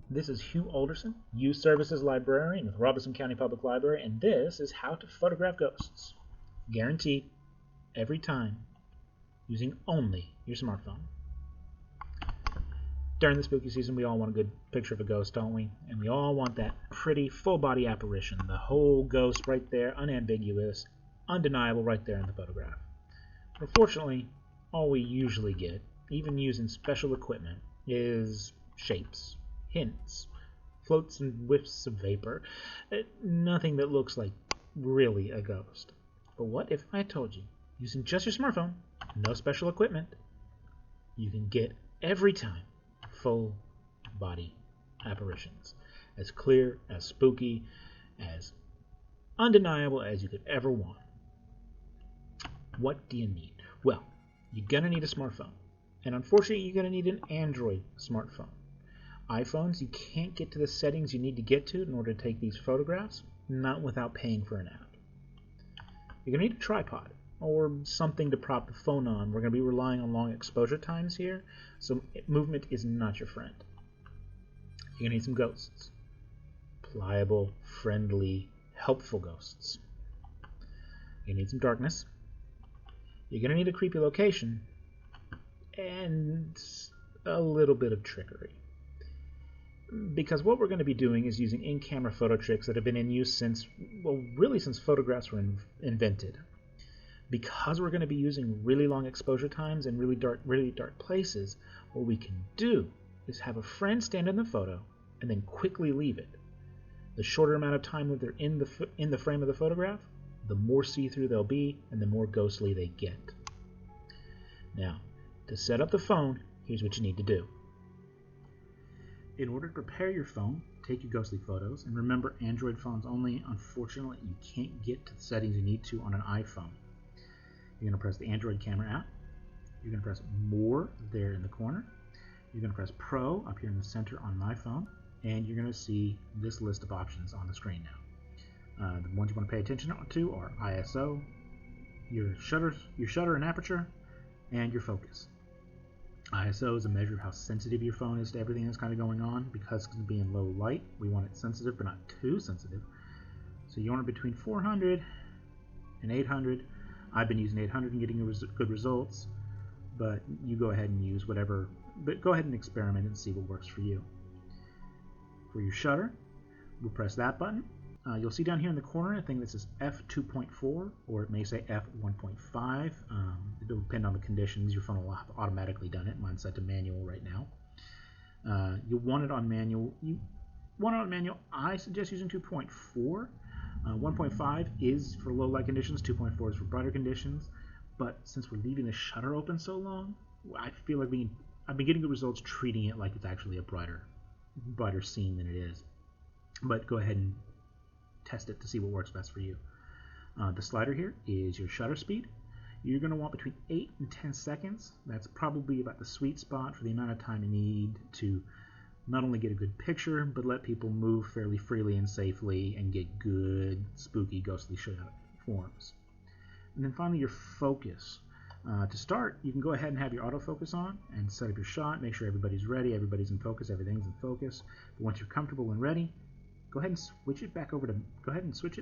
This is Hugh Alderson, Youth Services Librarian with Robeson County Public Library, and this is How to Photograph Ghosts. Guaranteed, every time, using only your smartphone. During the spooky season, we all want a good picture of a ghost, don't we? And we all want that pretty full-body apparition, the whole ghost right there, unambiguous, undeniable right there in the photograph. But unfortunately, all we usually get, even using special equipment, is shapes, hints, floats and whiffs of vapor. Nothing that looks like really a ghost. But what if I told you, using just your smartphone, no special equipment, you can get every time full body apparitions, as clear, as spooky, as undeniable as you could ever want. What do you need? Well, you're gonna need a smartphone, and unfortunately you're gonna need an Android smartphone. iPhones, you can't get to the settings you need to get to in order to take these photographs, not without paying for an app. You're going to need a tripod or something to prop the phone on. We're going to be relying on long exposure times here, so movement is not your friend. You're going to need some ghosts. Pliable, friendly, helpful ghosts. You're going to need some darkness. You're going to need a creepy location and a little bit of trickery. Because what we're going to be doing is using in-camera photo tricks that have been in use since, well, really since photographs were invented. Because we're going to be using really long exposure times and really dark places, what we can do is have a friend stand in the photo and then quickly leave it. The shorter amount of time that they're in the frame of the photograph, the more see-through they'll be and the more ghostly they get. Now, to set up the phone, here's what you need to do. In order to prepare your phone, take your ghostly photos, and remember Android phones only. Unfortunately, you can't get to the settings you need to on an iPhone. You're going to press the Android camera app. You're going to press More there in the corner. You're going to press Pro up here in the center on my phone, and you're going to see this list of options on the screen now. The ones you want to pay attention to are ISO, your shutter and aperture, and your focus. ISO is a measure of how sensitive your phone is to everything that's kind of going on. Because it's going to be in low light, we want it sensitive but not too sensitive. So you want it between 400 and 800. I've been using 800 and getting good results, but you go ahead and use whatever, but go ahead and experiment and see what works for you. For your shutter, we'll press that button. You'll see down here in the corner a thing that says f2.4, or it may say f1.5. It'll depend on the conditions. Your phone will have automatically done it. Mine's set to manual right now. You'll want it on manual. I suggest using 2.4. 1.5 is for low light conditions. 2.4 is for brighter conditions. But since we're leaving the shutter open so long, I feel like I've been getting good results treating it like it's actually a brighter scene than it is. But go ahead and test it to see what works best for you. The slider here is your shutter speed. You're going to want between 8 and 10 seconds. That's probably about the sweet spot for the amount of time you need to not only get a good picture, but let people move fairly freely and safely and get good, spooky, ghostly forms. And then finally, your focus. To start, you can go ahead and have your autofocus on and set up your shot. Make sure everybody's ready, everybody's in focus, everything's in focus. But once you're comfortable and ready, go ahead and switch it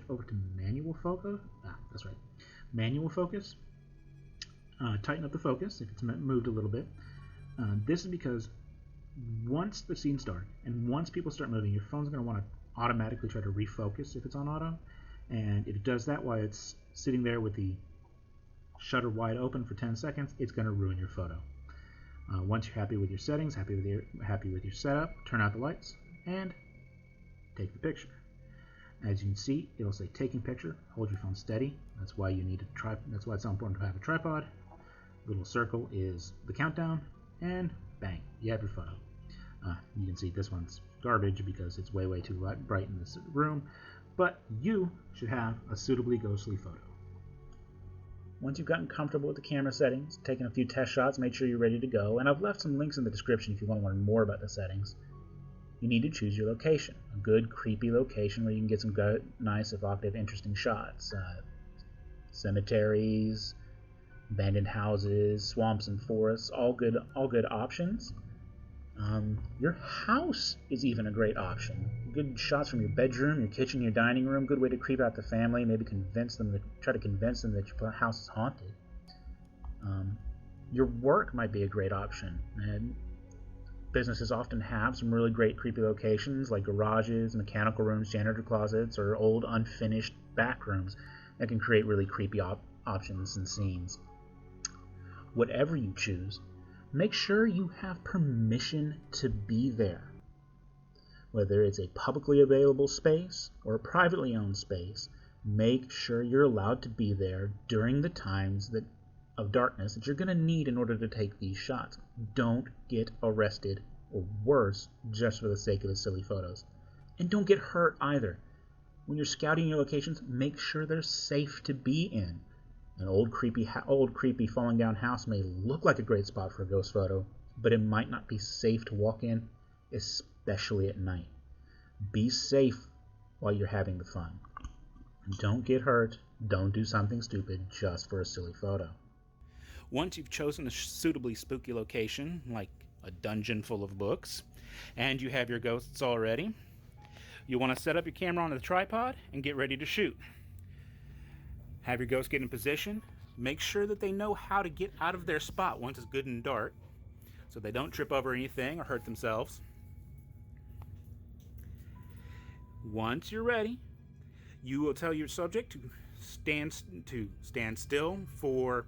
over to manual focus. That's right, manual focus. Tighten up the focus if it's moved a little bit. This is because once the scene's dark and once people start moving, your phone's going to want to automatically try to refocus if it's on auto. And if it does that while it's sitting there with the shutter wide open for 10 seconds, it's going to ruin your photo. Once you're happy with your settings, happy with your setup, turn out the lights and take the picture. As you can see, it'll say taking picture. Hold your phone steady. That's why you need a tripod. That's why it's so important to have a tripod. Little circle is the countdown, and bang, you have your photo. You can see this one's garbage because it's way too bright in this room, but you should have a suitably ghostly photo. Once you've gotten comfortable with the camera settings, taken a few test shots, made sure you're ready to go, and I've left some links in the description if you want to learn more about the settings. You need to choose your location, a good creepy location where you can get some good, nice, evocative, interesting shots. Cemeteries, abandoned houses, swamps and forests, all good options. Your house is even a great option. Good shots from your bedroom, your kitchen, your dining room. Good way to creep out the family. Maybe try to convince them that your house is haunted. Your work might be a great option. And businesses often have some really great creepy locations like garages, mechanical rooms, janitor closets, or old unfinished back rooms that can create really creepy options and scenes. Whatever you choose, make sure you have permission to be there. Whether it's a publicly available space or a privately owned space, make sure you're allowed to be there during the times of darkness that you're going to need in order to take these shots. Don't get arrested, or worse, just for the sake of the silly photos. And don't get hurt either. When you're scouting your locations, make sure they're safe to be in. An old creepy falling down house may look like a great spot for a ghost photo, but it might not be safe to walk in, especially at night. Be safe while you're having the fun. Don't get hurt. Don't do something stupid just for a silly photo. Once you've chosen a suitably spooky location, like a dungeon full of books, and you have your ghosts all ready, you want to set up your camera on the tripod and get ready to shoot. Have your ghosts get in position. Make sure that they know how to get out of their spot once it's good and dark, so they don't trip over anything or hurt themselves. Once you're ready, you will tell your subject to stand still for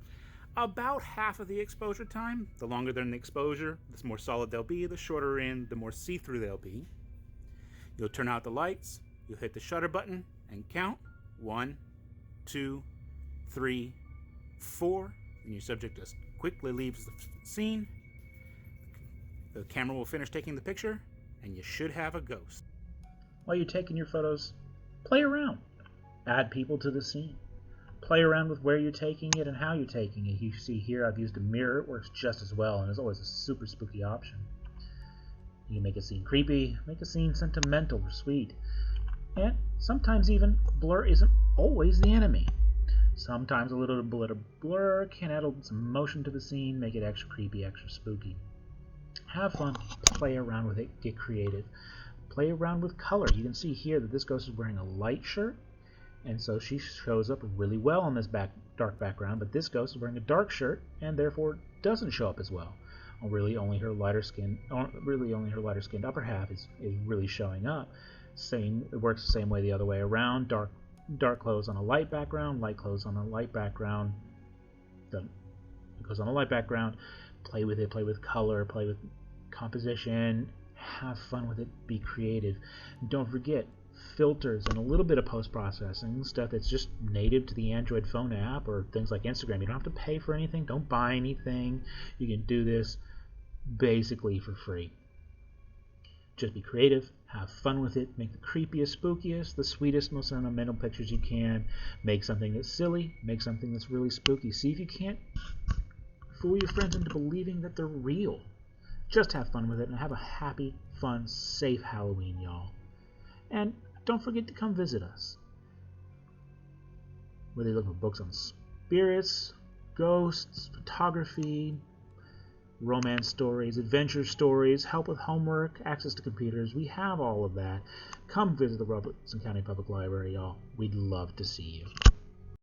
about half of the exposure time. The longer they're in the exposure, the more solid they'll be. The shorter in, the more see-through they'll be. You'll turn out the lights, you'll hit the shutter button, and count 1, 2, 3, 4, and your subject just quickly leaves the scene. The camera will finish taking the picture, and you should have a ghost. While you're taking your photos, play around. Add people to the scene. Play around with where you're taking it and how you're taking it. You see here I've used a mirror. It works just as well and is always a super spooky option. You can make a scene creepy, make a scene sentimental or sweet. And sometimes even blur isn't always the enemy. Sometimes a little bit of blur can add some emotion to the scene, make it extra creepy, extra spooky. Have fun, play around with it, get creative. Play around with color. You can see here that this ghost is wearing a light shirt, and so she shows up really well on this dark background, but this ghost is wearing a dark shirt and therefore doesn't show up as well. Really only her lighter skinned upper half is really showing up. It works the same way the other way around. Dark clothes on a light background, light clothes on a light background. It goes on a light background. Play with it, play with color, play with composition. Have fun with it, be creative. Don't forget filters and a little bit of post-processing, stuff that's just native to the Android phone app or things like Instagram. You don't have to pay for anything, don't buy anything. You can do this basically for free. Just be creative, have fun with it, make the creepiest, spookiest, the sweetest, most sentimental pictures you can. Make something that's silly, make something that's really spooky. See if you can't fool your friends into believing that they're real. Just have fun with it and have a happy, fun, safe Halloween, y'all. And don't forget to come visit us. Whether you look for books on spirits, ghosts, photography, romance stories, adventure stories, help with homework, access to computers, we have all of that. Come visit the Robeson County Public Library, y'all. We'd love to see you.